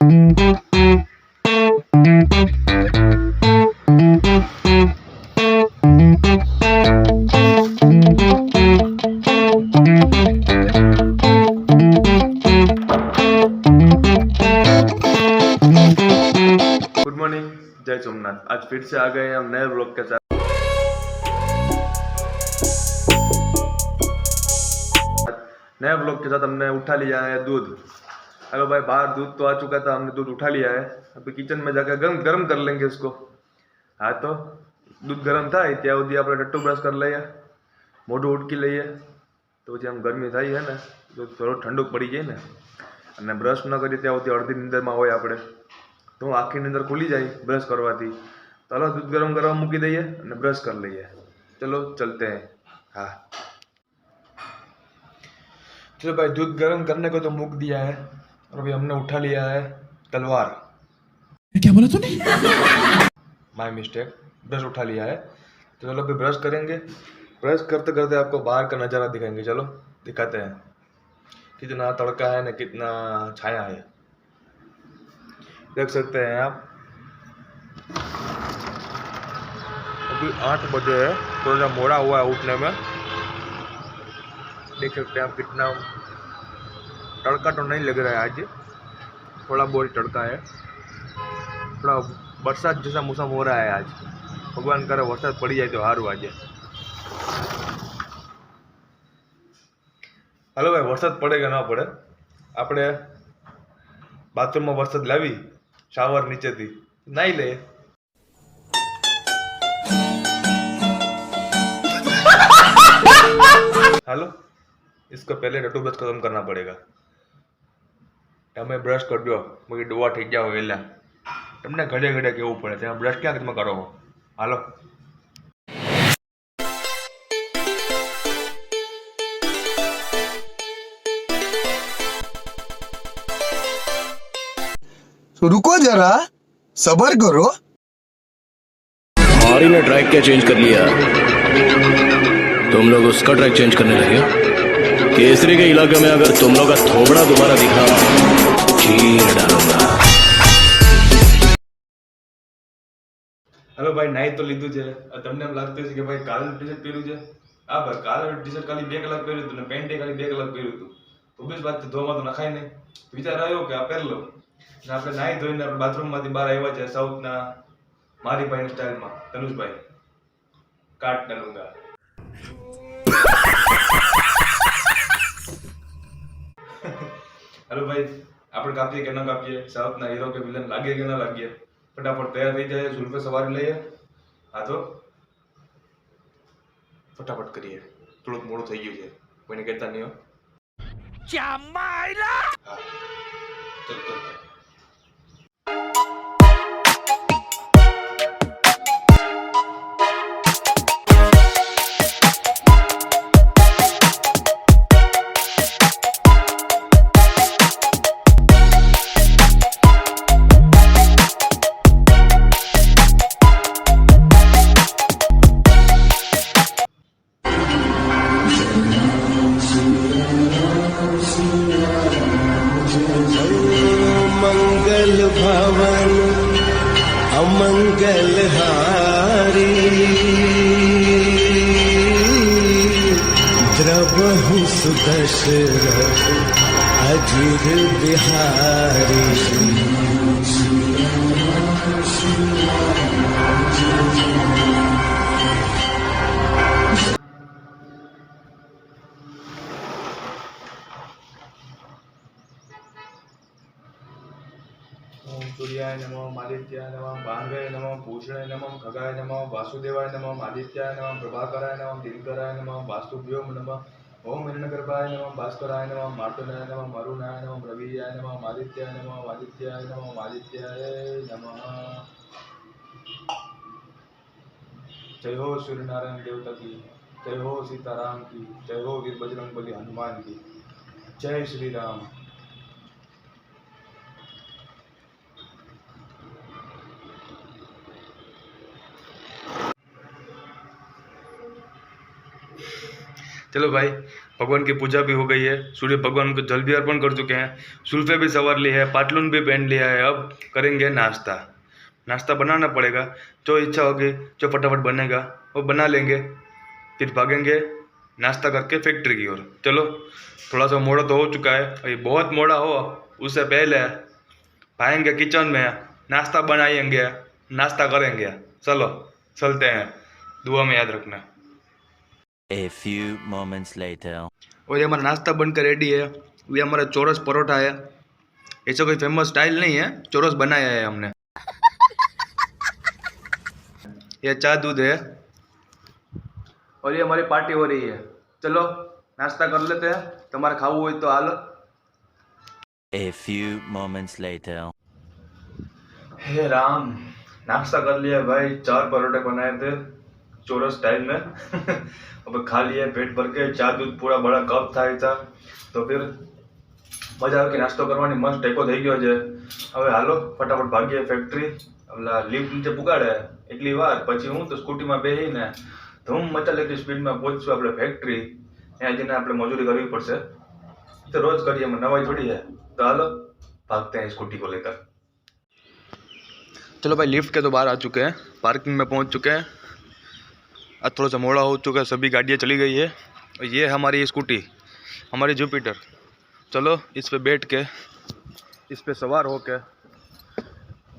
Good morning, जय सोमनाथ। आज फिर से आ गए हम नए ब्लॉग के साथ। नए ब्लॉग के साथ हमने उठा लिया है दूध। हेलो भाई, बाहर दूध तो आ चुका था, हमने दूध उठा लिया है। अभी किचन में जाकर गरम गरम कर लेंगे इसको। हाँ, तो दूध गरम था ત્યાં સુધી આપણે ટટ્ટુ બ્રશ કરી લઈએ, મોઢું ઉટકી લઈએ, તો પછી આમ ગરમી થાય છે ને તો થોડું ઠંડુ પડી જાય ને, અને બ્રશ ન કરીએ ત્યાં સુધી અડધી નીંદરમાં હોય આપણે, તો આખી નીંદર ખુલી જાય બ્રશ કરવાથી। ચાલો दूध गरम કરવા મૂકી દઈએ અને બ્રશ કરી લઈએ। चलो चलते हैं। हाँ चलो भाई, दूध गरम करने को तो मूक दिया है और अभी हमने उठा लिया है तलवार। क्या बोला तूने? माय मिस्टेक, ब्रश उठा लिया है। तो चलो अभी ब्रश करेंगे। ब्रश करते करते आपको बाहर का नज़ारा दिखाएंगे। चलो दिखाते हैं कितना तड़का है ना, कितना छाया है, देख सकते हैं आप। अभी 8 बजे है, थोड़ा मोड़ा हुआ है उठने में। देख सकते हैं आप कितना तड़का तो नहीं लग रहा है आज, थोड़ा बहुत तड़का है। थोड़ा बरसात जैसा मौसम हो रहा है आज। भगवान करे वरसाद पड़ी जाए तो हारू आज। हेलो भाई, वरसाद पड़े કે ના પડે, આપણે બાથરૂમમાં વરસાદ લાવી શાવર નીચેથી નાઈ લે। हेलो, इसको पहले टट्टू ब्रश खत्म करना पड़ेगा। તમે બ્રશ કરજો, પછી ડોવા થઈ જાવ વેલા। તમને ઘડે ઘડે કેવું પડે, તમે બ્રશ ક્યાં તમે કરો? હાલો। तो रुको जरा, सबर करो। हमारी ने ट्रैक क्या चेंज कर लिया, तुम लोग उसका ट्रैक चेंज करने लगे। केसरी के इलाके में अगर तुम लोग का थोबड़ा दोबारा दिखा, चीर डालूंगा। हेलो भाई, नाई तो लीधું છે। તમને એમ લાગતું છે કે ભાઈ કાળું ટી-શર્ટ પહેર્યું છે? હા ભાઈ, કાળું ટી-શર્ટ ખાલી 2 કલાક પહેર્યું હતું ને પેન્ટ ખાલી 2 કલાક પહેર્યું હતું। ઓબ્વિયસ વાત છે, ધોવામાં તો નખાય નહીં। વિચાર આવ્યો કે આ પહેર લો, અને આપણે નાઈ ધોઈને આપણે બાથરૂમમાંથી બહાર આવ્યા છે સાઉથના મારી ભાઈની સ્ટાઇલમાં। ધનુષભાઈ કાટ डालूंगा। हेलो भाई, આપણે કાપીએ કે ન કાપીએ? સાઉથના હીરો કે વિલન લાગે કે ન લાગે? फटाफट तैयार થઈ જાય, ઝુલ્ફે સવારી લઈએ। હા તો ફટાફટ કરીએ, થોડુંક મોડું થઈ ગયું છે, કોઈને કહેતા નહીં હો। હા, ચલ। मंगल भवन अमंगल हारी, द्रवहु सुदशरथ अजिर बिहारी। ओम सूर्याय नमः, आदित्याय नमः, भांगाय नमः, भूषणाय नमः, खगाय नमः, वासुदेवाय नमः, आदित्याय नमः, प्रभाकराय नमः, दिनकराय नमः, वास्तुभ्योम नमः। ओम हिरण्यगर्भाय नमः, भास्कराय नमः, मार्तनाय नमः, मरुणाय नमः, रवियाय नमः, आदित्याय नमः, आदित्याय नमः, आदित्याय नमः। जय हो सूर्य नारायण देवता की, जय हो सीताराम की, जय हो वीर बजरंगबली हनुमान की, जय श्री राम। चलो भाई, भगवान की पूजा भी हो गई है, सूर्य भगवान को जल भी अर्पण कर चुके हैं, सुल्फे भी सवार ली है, पाटलून भी पहन लिया है। अब करेंगे नाश्ता। नाश्ता बनाना पड़ेगा, जो इच्छा होगी जो फटाफट बनेगा वो बना लेंगे, फिर भागेंगे नाश्ता करके फैक्ट्री की ओर। चलो, थोड़ा सा मोड़ा तो हो चुका है, अभी बहुत मोड़ा हो उससे पहले भागेंगे किचन में, नाश्ता बनाएंगे, नाश्ता करेंगे। चलो चलते हैं, दुआ में याद रखना। A few moments later. और ये हमारा नाश्ता बनकर रेडी है। ये हमारा चौरस परोठा है, ऐसा कोई फेमस स्टाइल नहीं है, चौरस बनाया है हमने। ये चाय दूध है और ये हमारी पार्टी हो रही है। चलो नाश्ता कर लेते हैं, तुम्हारा खाऊ हो तो हालो। A few moments later. हे राम, नाश्ता कर लिया भाई, 4 परोठे बनाए थे चौरस स्टाइल में। अब खा लिया पेट भर के, चाय दूध पूरा बड़ा कप था ऐसा, तो फिर मजा આવે કે નાસ્તો કરવાની મસ્ત ટેકો થઈ ગયો છે। હવે હાલો ફટાફટ ભાગીએ ફેક્ટરી। ઓલા લિફ્ટ નીચે પુગાડે એટલી વાર, પછી હું તો સ્કૂટીમાં બેસીને ધૂમ મચાલે કે સ્પીડમાં પહોંચશું આપણે ફેક્ટરી। ત્યાં જઈને આપણે મજૂરી કરવી પડશે, તો રોજ કરીએ, એમાં નવાઈ થોડી है। तो हालो भागते हैं स्कूटी को लेकर। चलो भाई, लिफ्ट के तो बाहर आ चुके हैं, पार्किंग में पहुंच चुके हैं। आज थोड़ा सा मोड़ा हो चुका है, सभी गाड़ियाँ चली गई है। और ये हमारी स्कूटी, हमारी जुपिटर। चलो इस पे बैठ के, इस पे सवार होके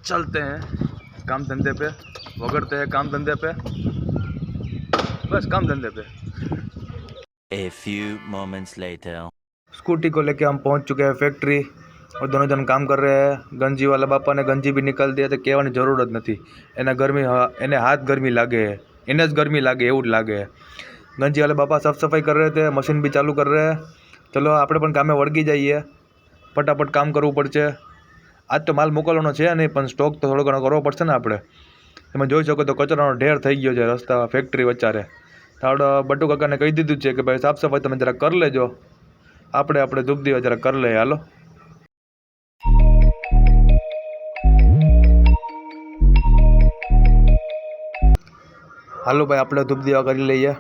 चलते हैं काम धंधे पे, वगड़ते हैं काम धंधे पे, बस काम धंधे पे। A few moments later. Scooty को लेके हम पहुंच चुके हैं फैक्ट्री और दोनों जन काम कर रहे हैं। गंजी वाला बापा ने गंजी भी निकाल दिया, तो कहवानी जरूरत नहीं, एने गर्मी, एने हाथ गर्मी लागे है, એને જ ગરમી લાગે એવું જ લાગે। ગંજી વાલા બાપા સાફ સફાઈ कर रहे थे, मशीन भी चालू कर रहे हैं। चलो આપણે પણ કામે વળગી જઈએ, ફટાફટ કામ કરવું પડશે। આજ તો માલ મોકલવાનો છે નહીં, પણ સ્ટોક તો થોડો ઘણો કરવો પડશે ને આપણે। તમે જોઈ શકો તો કચરાનો ઢેર થઈ ગયો છે રસ્તા ફેક્ટરી વચ્ચારે। તો આપણે બટુ કાકાને કહી દીધું છે કે ભાઈ સાફ સફાઈ તમે જરા કરી લેજો, આપણે ધૂપ દીવા જરા કરી લઈએ। હાલો હાલો ભાઈ, આપણે ધૂપ દીવા કરી લઈએ,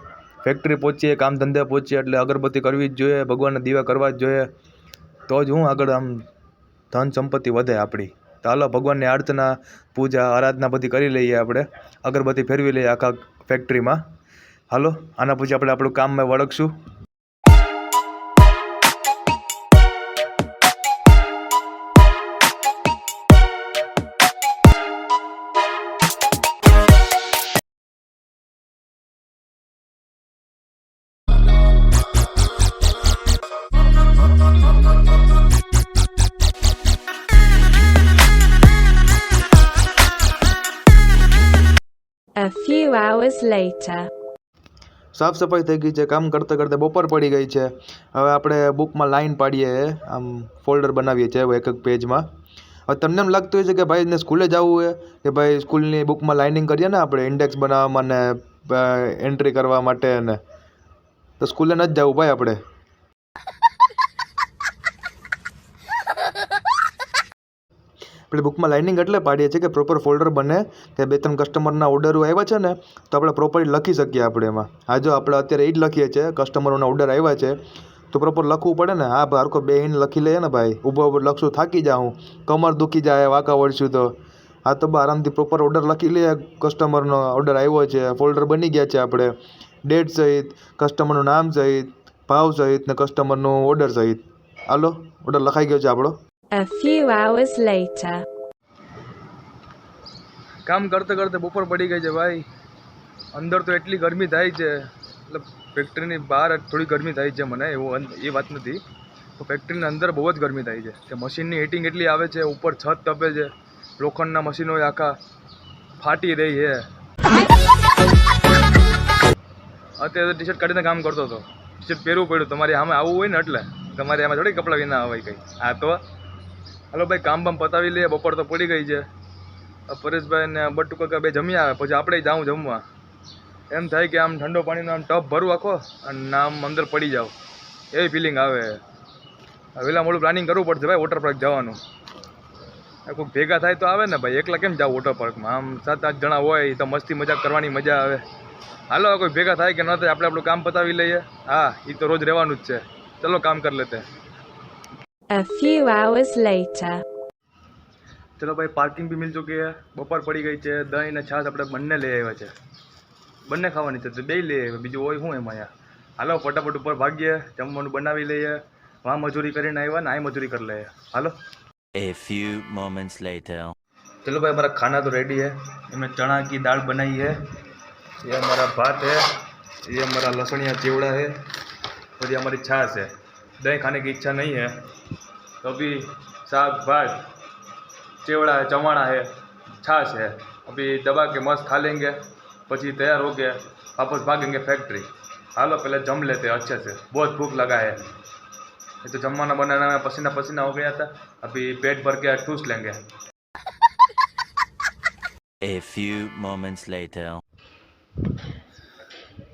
ફેક્ટરી પહોંચીએ, કામ ધંધે પહોંચીએ એટલે અગરબત્તી કરવી જ જોઈએ, ભગવાનના દીવા કરવા જ જોઈએ, તો જ હું આગળ આમ ધન સંપત્તિ વધે આપણી। તો હાલો ભગવાનની આરતના પૂજા આરાધના બધી કરી લઈએ, આપણે અગરબત્તી ફેરવી લઈએ આખા ફેક્ટરીમાં। હાલો આના પછી આપણે આપણું કામમાં વળગશું। A few hours later. સાફ સફાઈ થઈ ગઈ છે, કામ કરતે કરતે બપોર પડી ગઈ છે। હવે આપણે બુકમાં લાઈન પાડીએ, આમ ફોલ્ડર બનાવીએ છીએ એક એક પેજમાં। હવે તમને એમ લાગતું હોય છે કે ભાઈ ને સ્કૂલે જવું હોય કે ભાઈ સ્કૂલની બુકમાં લાઇનિંગ કરીએ ને આપણે ઇન્ડેક્સ બનાવવામાં ને એન્ટ્રી કરવા માટે, ને તો સ્કૂલે ન જ જવું ભાઈ આપણે। આપણે બુકમાં લાઇનિંગ એટલે પાડીએ છીએ કે પ્રોપર ફોલ્ડર બને, કે 2-3 કસ્ટમરના ઓર્ડરો આવ્યા છે ને તો આપણે પ્રોપરલી લખી શકીએ આપણે એમાં। હા, જો આપણે અત્યારે એ જ લખીએ છીએ, કસ્ટમરોના ઓર્ડર આવ્યા છે તો પ્રોપર લખવું પડે ને। હા ભારકો બેહીને લખી લઈએ ને ભાઈ, ઊભો ઊભો લખશું થાકી જાઉં, કમર દુખી જાય વાંકા વળશું તો। હા તો આરામથી પ્રોપર ઓર્ડર લખી લઈએ, કસ્ટમરનો ઓર્ડર આવ્યો છે, ફોલ્ડર બની ગયા છે આપણે, ડેટ સહિત, કસ્ટમરનું નામ સહિત, ભાવ સહિત ને કસ્ટમરનું ઓર્ડર સહિત। હાલો ઓર્ડર લખાઈ ગયો છે આપણો। A few hours later. કામ કરતે કરતે બપોર પડી ગઈ છે ભાઈ। અંદર તો એટલી ગરમી થાય છે, મતલબ ફેક્ટરીની બહાર થોડી ગરમી થાય છે મને, એવું એ વાત નથી, તો ફેક્ટરીની અંદર બહુ જ ગરમી થાય છે કે મશીનની હીટિંગ એટલી આવે છે, ઉપર છત તપે છે, લોખંડના મશીનો આખા ફાટી રહી છે। અત્યારે ટી શર્ટ કાઢીને કામ કરતો હતો, ટી શર્ટ પહેરવું પડ્યું, તમારે આમાં આવવું હોય ને એટલે તમારે આમાં થોડી કપડાં વિના આવે કંઈ। હા તો હાલો ભાઈ, કામ બામ પતાવી લઈએ, બપોર તો પડી ગઈ છે। પરેશભાઈ ને બટ્ટુ કાકા બે જમી આવે પછી આપણે જાઉં જમવા। એમ થાય કે આમ ઠંડો પાણીનો આમ ટપ ભરું આખો અને આમ અંદર પડી જાવ, એવી ફિલિંગ આવે। વહેલા મોડું પ્લાનિંગ કરવું પડશે ભાઈ વોટર પાર્ક જવાનું। આ કોઈ ભેગા થાય તો આવે ને ભાઈ, એકલા કેમ જાવ વોટર પાર્કમાં? આમ 7-8 જણા હોય તો મસ્તી મજાક કરવાની મજા આવે. હાલો કોઈ ભેગા થાય કે ન થાય, આપણે આપણું કામ પતાવી લઈએ. હા, એ તો રોજ રહેવાનું જ છે. ચલો કામ કરી લેતે. A few hours later. ચલો ભાઈ, પાર્કિંગ બી મિલ ચૂકી છે. બપોર પડી ગઈ છે. દહીં ને છાશ આપણે બંને લઈ આવ્યા છે. બંને ખાવાની છે તો બે લઈ આવ્યા, બીજું હોય શું એમાં? અહીંયા હાલો ફટાફટ ઉપર ભાગીએ, જમવાનું બનાવી લઈએ. વાં મજૂરી કરીને આવ્યા ને આ મજૂરી કરી લઈએ. હાલો. A few moments later. चलो भाई, हमारा खाना तो रेडी है. हमने चना की दाल बनाई है. ये हमारा भात है. ये हमारा लसणिया चिवड़ा है. और ये हमारी छाछ है. दही खाने की इच्छा नहीं है तो अभी साग भात चिवड़ा है, चवाणा है, छाछ है. अभी दबा के मस्त खा लेंगे, પછી तैयार हो गया वापस भागेंगे फैक्ट्री. हालो पहले जम लेते हैं अच्छे से, बहुत भूख लगा है. ये तो जमवाना बनाना में पसीना पसीना हो गया था. अभी पेट भर के ठूस लेंगे. A few moments later.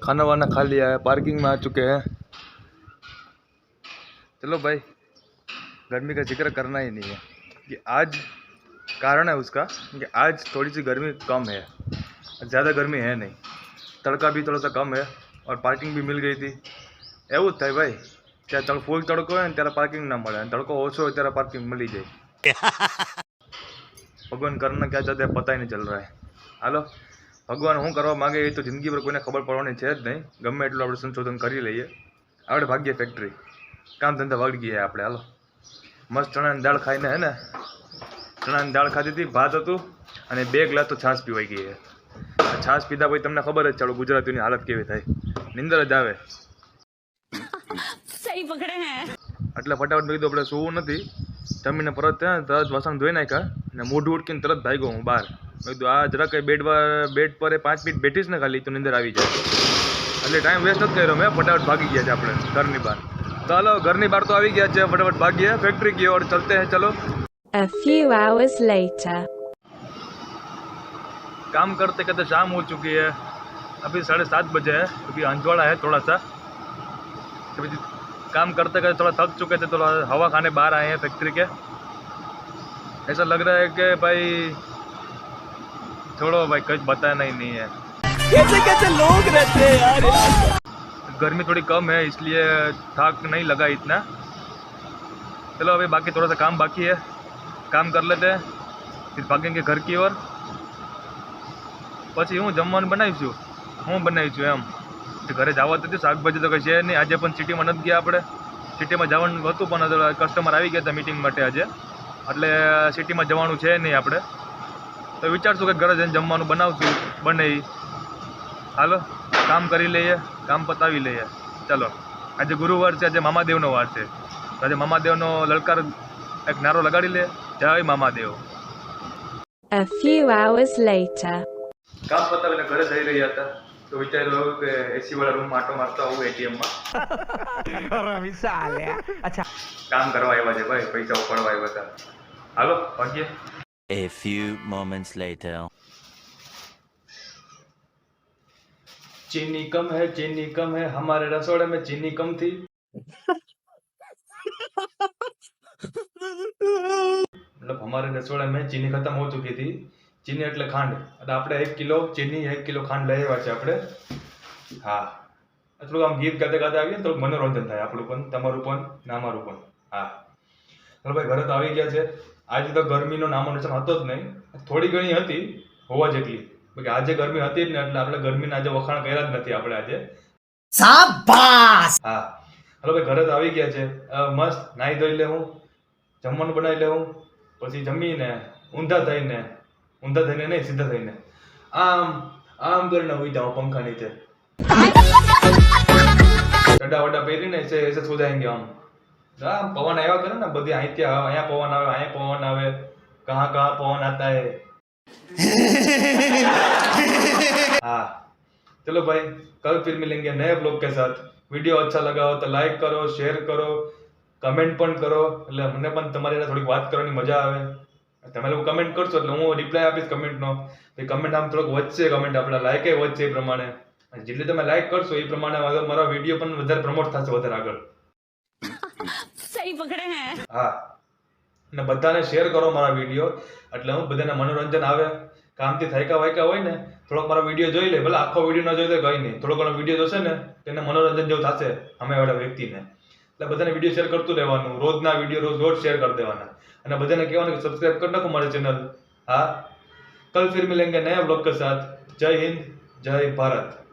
खाना वाना खा लिया है, पार्किंग में आ चुके हैं. चलो भाई, गर्मी का जिक्र करना ही नहीं है कि आज कारण है उसका कि आज थोड़ी सी गर्मी कम है, ज़्यादा गर्मी है नहीं. तड़का भी थोड़ा सा कम है और पार्किंग भी मिल गई थी. એવું જ થાય ભાઈ, ત્યાં ફૂલ તડકો હોય ને ત્યારે પાર્કિંગ ના મળે, અને તડકો ઓછો હોય ત્યારે પાર્કિંગ મળી જાય. ભગવાન કરના ક્યાં ચાહતે પતા ही नहीं चल रहा है. હાલો, ભગવાન શું કરવા માગે એ તો જિંદગી પર કોઈને ખબર પડવાની છે જ નહીં. ગમે એટલું આપણે સંશોધન કરી લઈએ. આપણે ભાગીએ ફેક્ટરી, કામ ધંધા વળી ગયા આપણે. હાલો, મસ્ત ચણાની દાળ ખાઈને હે ને, ચણાની દાળ ખાધી હતી, ભાત હતું અને 2 ગ્લાસ તો છાશ પીવાઈ ગઈ છે. છાશ પીધા પછી તમને ખબર જ ચાલો ગુજરાતીની હાલત કેવી થાય, નિંદર જ આવે. सही पकड़े हैं. એટલે ફટાફટ મેં કીધું આપણે સૂવું નથી. જમીને તરત વાસણ ધોઈ નાખ્યા અને મોઢું ઉટકીને તરત ભાગ્યો હું બહાર. મેં કીધું આ જરા કંઈ બેડ પર 5 મિનિટ બેઠીશ ને ખાલી તો નિંદર આવી જાય. એટલે ટાઈમ વેસ્ટ નથી કર્યો મેં, ફટાફટ ભાગી ગયા છે આપણે ઘરની બહાર. તો હાલો, ઘરની બહાર તો આવી ગયા છે, फटाफट भागिए फैक्ट्री की ओर चलते हैं. चलो. A few hours later. काम करते करते शाम हो चुकी है. अभी 7:30 बजे है. अभी अंजवाड़ा है थोड़ा सा. अभी काम करते करते थोड़ा थक चुके थे, थोड़ा हवा खाने बाहर आए हैं फैक्ट्री के. ऐसा लग रहा है कि भाई छोड़ो भाई, कुछ बताना ही नहीं है. कैसे कैसे लोग रहते हैं यार. गर्मी थोड़ी कम है इसलिए थाक नहीं लगा इतना. चलो अभी बाकी थोड़ा सा काम बाकी है, काम कर लेते हैं, फिर भागेंगे घर की ओर. પછી હું જમવાનું બનાવીશું, હું બનાવીશું એમ. ઘરે જવા તો શાકભાજી તો કંઈ છે નહીં. આજે પણ સિટીમાં નથી ગયા આપણે. સિટીમાં જવાનું હતું પણ કસ્ટમર આવી ગયા હતા મીટિંગ માટે આજે, એટલે સિટીમાં જવાનું છે નહીં આપણે. તો વિચારશું કે ઘરે જઈને જમવાનું બનાવશું, બને. હાલો, કામ કરી લઈએ, કામ પતાવી લઈએ. ચાલો, આજે ગુરુવાર છે, આજે મામાદેવનો વાર છે. તો આજે મામાદેવનો લલકાર એક નારો લગાડી લે, જય Mamadev. A few hours later. કામ પતાવીને ઘરે જઈ રહ્યા હતા તો વિચારી રહ્યો કે એસી વાળા રૂમમાં આટો મારતો આવું એટીએમમાં. કામ કરવા આવ્યા છે ભાઈ, પૈસા ઉપાડવા આવ્યા હતા. હાલો ભાગીએ. A few moments later. चीनी कम है, चीनी कम है, हमारे रसोड़े में चीनी कम थी. मतलब हमारे रसोड़े में चीनी खत्म हो चुकी थी. चीनी એટલે ખાંડ, એટલે આપણે 1 કિલો ચીની 1 કિલો ખાંડ લઈ આવ્યા છે આપણે. હા, થોડું આમ ગીત ગાતા ગાતા આવીએ તો મનોરંજન થાય આપણું પણ, તમારું પણ ને અમારું પણ. હા ચાલો ભાઈ, ઘરે તો આવી ગયા છે. આજે તો ગરમીનો નામો નિશાન હતો જ નહીં. થોડી ઘણી હતી હોવા જેટલી, કે આજે ગરમી હતી જ ને, એટલે આપણે ગરમીના આજે વખાણ કર્યા જ નથી આપણે આજે. શાબાશ. હા ચાલો ભાઈ, ઘરે તો આવી ગયા છે. મસ્ત નાહી ધોઈ લેવું, જમવાનું બનાવી લેવું, પછી જમીને ઊંધા થઈને નહીં, સીધા થઈને આમ કરીને ઉઈ જાઓ પંખા નીચે. ચડા વડા પહેરીને એસે સो जाएंगे हम. આમ પવન આવ્યા કરે ને બધી, અહીંયા પવન આવે, અહીંયા પવન આવે, કહાં પવન આતા હે. हाँ चलो भाई, कल फिर मिलेंगे नए ब्लॉग के साथ. वीडियो अच्छा लगा हो तो लाइक करो, शेयर करो, कमेंट પણ કરો, એટલે મને પણ તમારી સાથે થોડીક વાત કરવાની મજા આવે. તમે લોકો કમેન્ટ કરશો એટલે હું રિપ્લાય આપીશ કમેન્ટનો. તો કમેન્ટ આમ થોડોક વધશે, કમેન્ટ આપણા લાઈક વધશે એ પ્રમાણે. જેટલી તમે લાઈક કરશો એ પ્રમાણે મારા વિડીયો પણ વધારે પ્રમોટ થશે, વધારે આગળ. सही पकड़े हैं. હા અને બધાને શેર કરો મારા વિડીયો, એટલે હું બધાને મનોરંજન આવે. કામથી થાક્યા વાયકા હોય ને થોડોક મારો વિડીયો જોઈ લે, ભલે આખો વિડીયો ન જોઈ તો કંઈ નહીં, થોડો ઘણો વિડીયો જોશે ને તેને મનોરંજન જેવું થશે સામેવાળા વ્યક્તિને. એટલે બધાને વિડીયો શેર કરતું રહેવાનું, રોજના વિડીયો રોજ શેર કરી દેવાના, અને બધાને કહેવાનું કે સબસ્ક્રાઇબ કરી નાખો મારી ચેનલ. હા, કલ ફિર મિલેંગે નયા બ્લોગ કે સાથ. જય હિન્દ, જય ભારત.